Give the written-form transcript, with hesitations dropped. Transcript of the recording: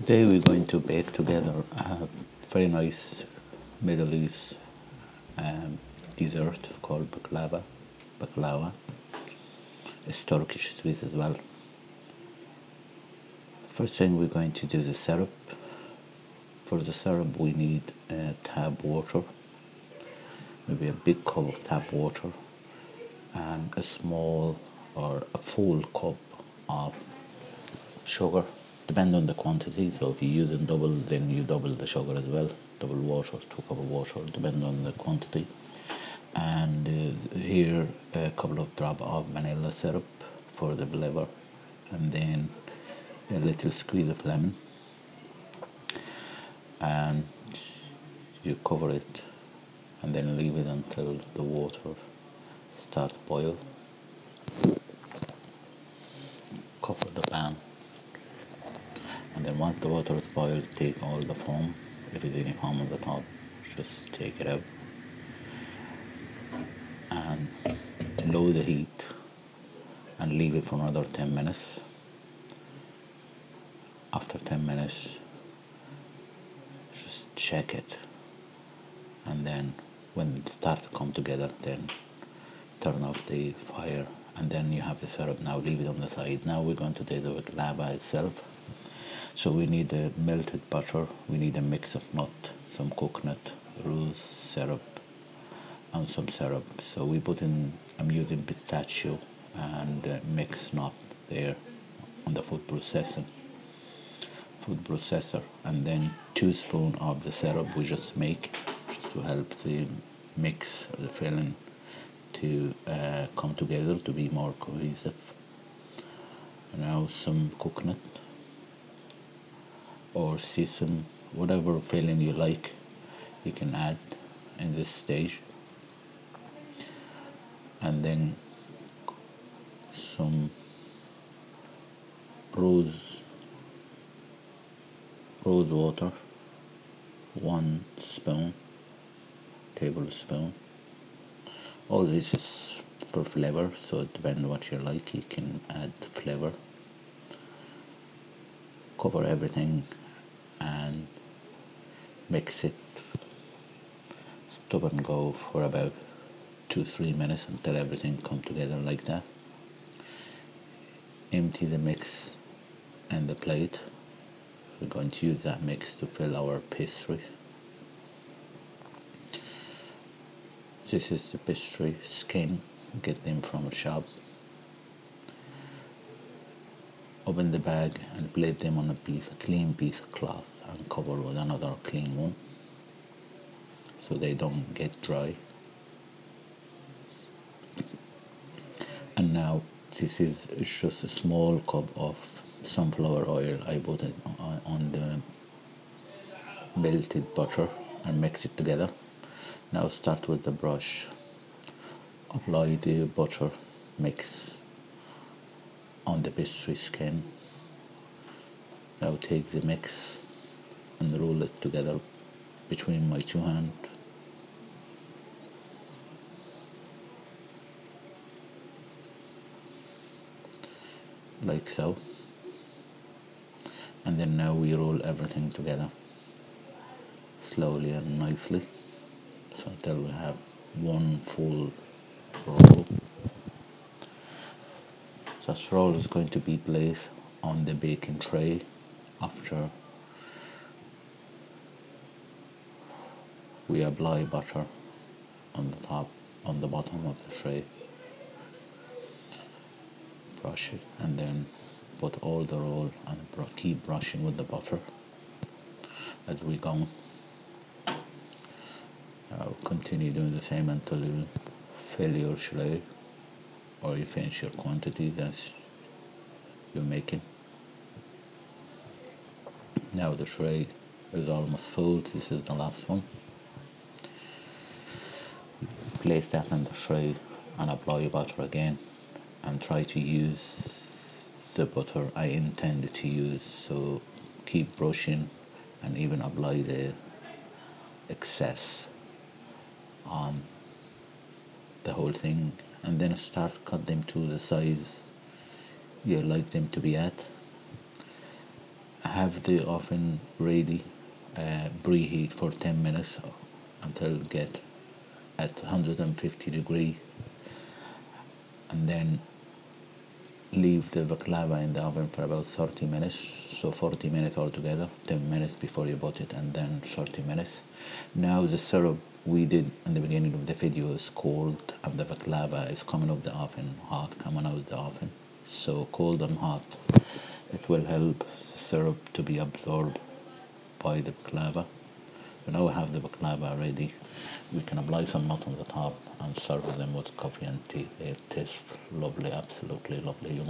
Today we're going to bake together a very nice Middle East um, dessert called Baklava. It's Turkish sweet as well. First thing we're going to do the syrup. For the syrup we need tap water, maybe a big cup of tap water, and a small or a full cup of sugar, depending on the quantity. So if you're using double, then you double the sugar as well. Double water, 2 cups of water, depending on the quantity. And here a couple of drops of vanilla syrup for the flavor, and then a little squeeze of lemon, and you cover it, and then leave it until the water starts to boil. Cover the pan, and then once the water is boiled, take all the foam. If there's any foam on the top, just take it out and lower the heat and leave it for another 10 minutes. After 10 minutes, just check it, and then when it starts to come together, then turn off the fire, and then you have the syrup. Now leave it on the side. Now we're going to do the baklava itself. So we need the melted butter, we need a mix of nut, some coconut, rose syrup, and some syrup. So we put in, I'm using pistachio and mix nut there on the food processor, and then 2 spoons of the syrup we just make, just to help the mix, the filling to come together to be more cohesive. Now some coconut or sesame, whatever filling you like, you can add in this stage, and then some rose water, 1 tablespoon. All this is for flavor, so it depends on what you like, you can add flavor. Cover everything and mix it. Stop and go for about 2-3 minutes until everything comes together like that. Empty the mix in the plate. We're going to use that mix to fill our pastry. This is the pastry skin, get them from a shop. Open the bag and place them on a clean piece of cloth and cover with another clean one so they don't get dry. And now this is just a small cup of sunflower oil. I put it on the melted butter and mix it together. Now start with the brush. Apply the butter mix on the pastry skin. Now take the mix and roll it together between my 2 hands. Like so. And then now we roll everything together slowly and nicely, so until we have one full roll. This roll is going to be placed on the baking tray. After we apply butter on the top, on the bottom of the tray, brush it, and then put all the roll and keep brushing with the butter as we go. Continue doing the same until you fill your tray or you finish your quantity that you're making. Now the tray is almost full. This is the last one. Place that on the tray and apply butter again, and try to use the butter I intended to use. So keep brushing and even apply the excess on the whole thing, and then start cut them to the size you like them to be at, have the oven ready, preheat for 10 minutes until it get at 150 degree, and then leave the baklava in the oven for about 30 minutes. So 40 minutes altogether, 10 minutes before you put it, and then 30 minutes. Now the syrup we did in the beginning of the video is cold, and the baklava is coming out the oven hot, coming out the oven. So cold and hot, it will help the syrup to be absorbed by the baklava. So now we have the baklava ready. We can apply some nut on the top and serve them with coffee and tea. They taste lovely, absolutely lovely. You